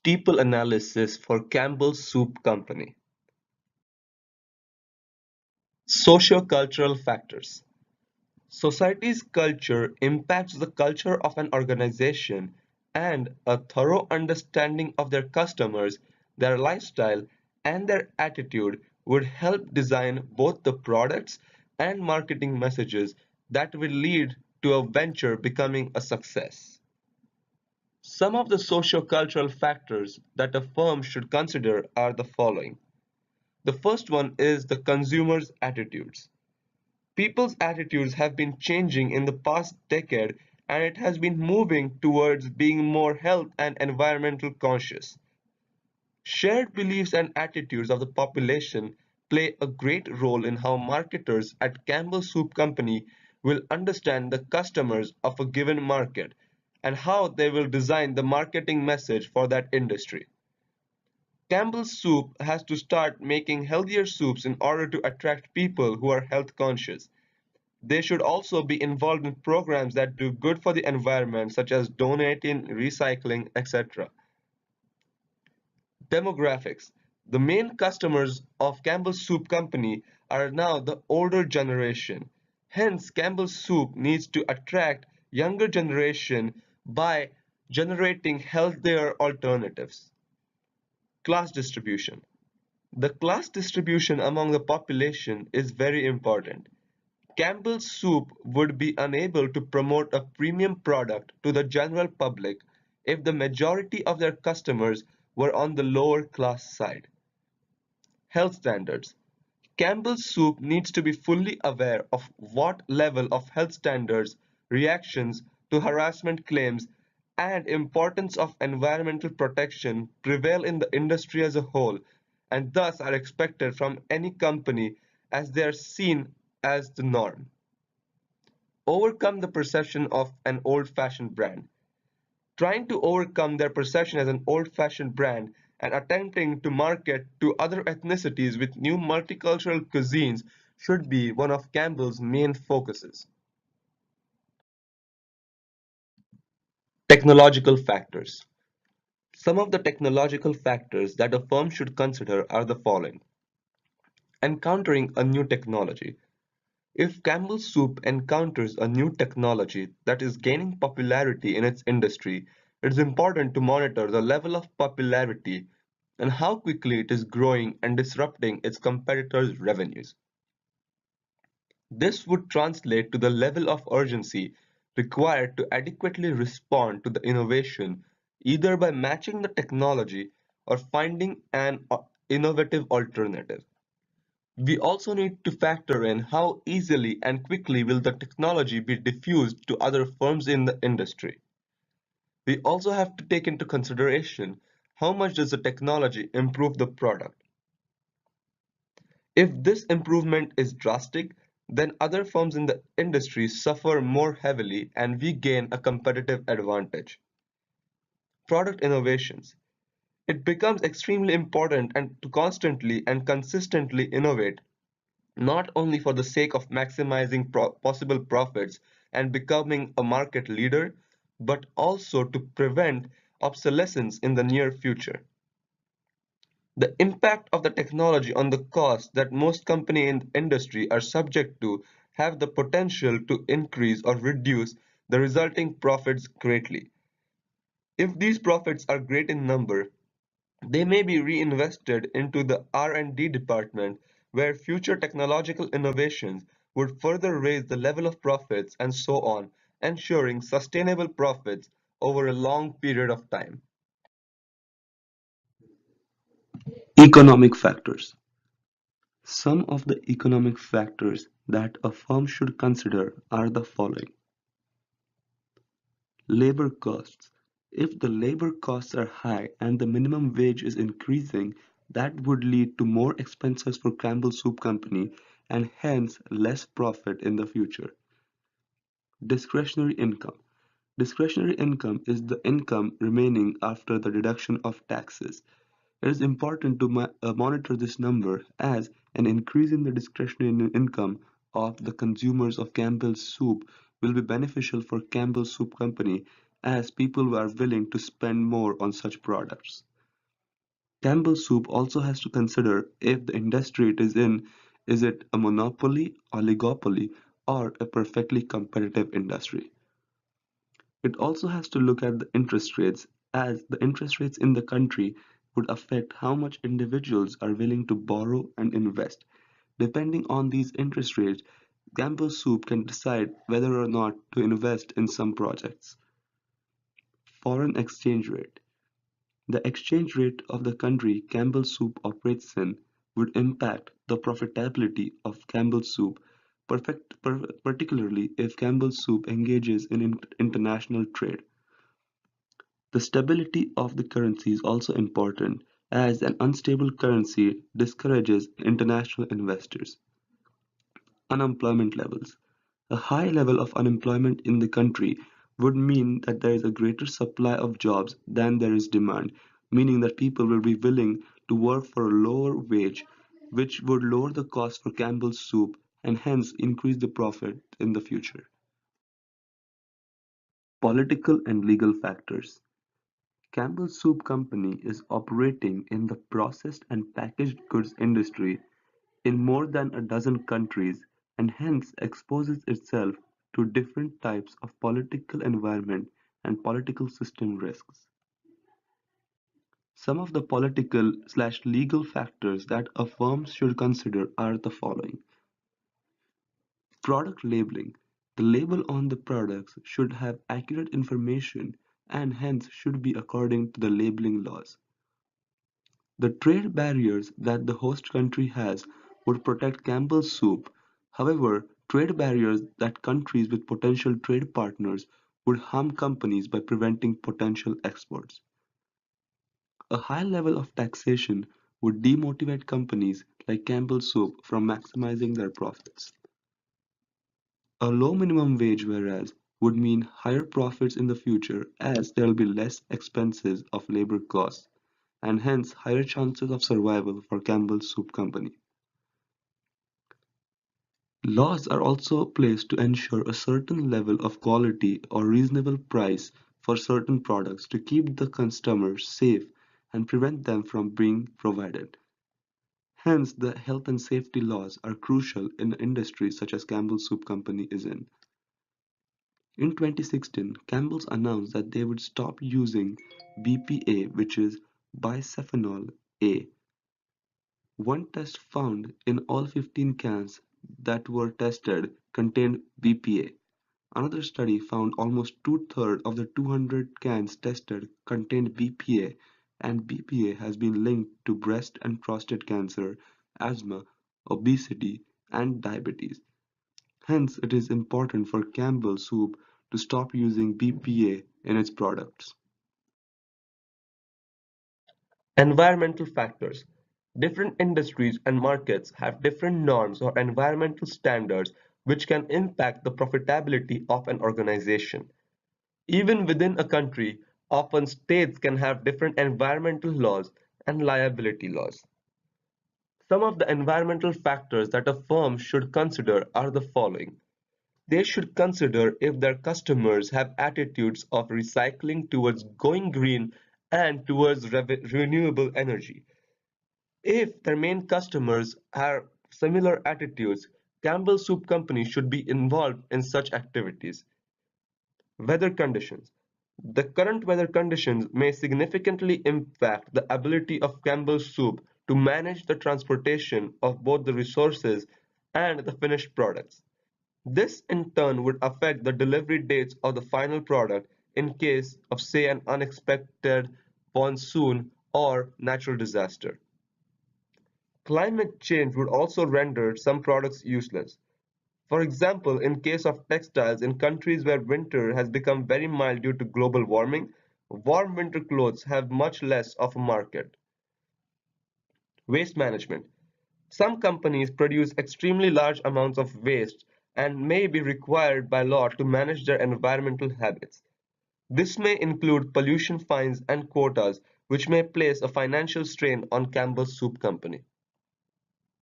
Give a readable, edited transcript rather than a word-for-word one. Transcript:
STEPLE analysis for Campbell Soup Company. Socio-cultural factors. Society's culture impacts the culture of an organization, and a thorough understanding of their customers, their lifestyle, and their attitude would help design both the products and marketing messages that will lead to a venture becoming a success. Some of the socio-cultural factors that a firm should consider are the following. The first one is the consumer's attitudes. People's attitudes have been changing in the past decade, and it has been moving towards being more health and environmental conscious. Shared beliefs and attitudes of the population play a great role in how marketers at Campbell Soup Company will understand the customers of a given market and how they will design the marketing message for that industry. Campbell's Soup has to start making healthier soups in order to attract people who are health conscious. They should also be involved in programs that do good for the environment, such as donating, recycling, etc. Demographics. The main customers of Campbell's Soup Company are now the older generation. Hence, Campbell's Soup needs to attract younger generation by generating healthier alternatives. Class distribution. The class distribution among the population is very important. Campbell's Soup would be unable to promote a premium product to the general public if the majority of their customers were on the lower class side. Health standards. Campbell's Soup needs to be fully aware of what level of health standards, reactions to harassment claims, and importance of environmental protection prevail in the industry as a whole, and thus are expected from any company as they are seen as the norm. Overcome the perception of an old-fashioned brand. Trying to overcome their perception as an old-fashioned brand and attempting to market to other ethnicities with new multicultural cuisines should be one of Campbell's main focuses. Technological factors. Some of the technological factors that a firm should consider are the following. Encountering a new technology. If Campbell's Soup encounters a new technology that is gaining popularity in its industry, it is important to monitor the level of popularity and how quickly it is growing and disrupting its competitors' revenues. This would translate to the level of urgency required to adequately respond to the innovation, either by matching the technology or finding an innovative alternative. We also need to factor in how easily and quickly will the technology be diffused to other firms in the industry. We also have to take into consideration how much does the technology improve the product. If this improvement is drastic, then other firms in the industry suffer more heavily and we gain a competitive advantage. Product innovations. It becomes extremely important and to constantly and consistently innovate, not only for the sake of maximizing possible profits and becoming a market leader, but also to prevent obsolescence in the near future. The impact of the technology on the cost that most companies in the industry are subject to have the potential to increase or reduce the resulting profits greatly. If these profits are great in number, they may be reinvested into the R&D department where future technological innovations would further raise the level of profits and so on, ensuring sustainable profits over a long period of time. Economic factors. Some of the economic factors that a firm should consider are the following. Labor costs. If the labor costs are high and the minimum wage is increasing, that would lead to more expenses for Campbell Soup Company and hence less profit in the future. Discretionary income. Discretionary income is the income remaining after the deduction of taxes. It is important to monitor this number as an increase in the discretionary income of the consumers of Campbell's Soup will be beneficial for Campbell's Soup Company as people are willing to spend more on such products. Campbell Soup also has to consider if the industry it is in is it a monopoly, oligopoly, or a perfectly competitive industry. It also has to look at the interest rates, as the interest rates in the country would affect how much individuals are willing to borrow and invest. Depending on these interest rates, Campbell Soup can decide whether or not to invest in some projects. Foreign exchange rate. The exchange rate of the country Campbell Soup operates in would impact the profitability of Campbell Soup, particularly if Campbell Soup engages in international trade. The stability of the currency is also important, as an unstable currency discourages international investors. Unemployment levels. A high level of unemployment in the country would mean that there is a greater supply of jobs than there is demand, meaning that people will be willing to work for a lower wage, which would lower the cost for Campbell's soup and hence increase the profit in the future. Political and legal factors. Campbell's Soup Company is operating in the processed and packaged goods industry in more than a dozen countries and hence exposes itself to different types of political environment and political system risks. Some of the political/legal factors that a firm should consider are the following. Product labeling. The label on the products should have accurate information and hence should be according to the labeling laws. The trade barriers that the host country has would protect Campbell's soup. However, trade barriers that countries with potential trade partners would harm companies by preventing potential exports. A high level of taxation would demotivate companies like Campbell's Soup from maximizing their profits. A low minimum wage whereas would mean higher profits in the future as there will be less expenses of labor costs and hence higher chances of survival for Campbell's Soup Company. Laws are also placed to ensure a certain level of quality or reasonable price for certain products to keep the customers safe and prevent them from being provided. Hence, the health and safety laws are crucial in an industry such as Campbell's Soup Company is in. In 2016, Campbell's announced that they would stop using BPA, which is bisphenol A. One test found in all 15 cans that were tested contained BPA. Another study found almost two-thirds of the 200 cans tested contained BPA, and BPA has been linked to breast and prostate cancer, asthma, obesity, and diabetes. Hence, it is important for Campbell's Soup to stop using BPA in its products. Environmental factors. Different industries and markets have different norms or environmental standards which can impact the profitability of an organization. Even within a country, often states can have different environmental laws and liability laws. Some of the environmental factors that a firm should consider are the following. They should consider if their customers have attitudes of recycling towards going green and towards renewable energy. If their main customers have similar attitudes, Campbell Soup Company should be involved in such activities. Weather conditions. The current weather conditions may significantly impact the ability of Campbell Soup to manage the transportation of both the resources and the finished products. This in turn would affect the delivery dates of the final product in case of say an unexpected monsoon or natural disaster. Climate change would also render some products useless. For example, in case of textiles in countries where winter has become very mild due to global warming, warm winter clothes have much less of a market. Waste management. Some companies produce extremely large amounts of waste and may be required by law to manage their environmental habits. This may include pollution fines and quotas, which may place a financial strain on Campbell's Soup Company.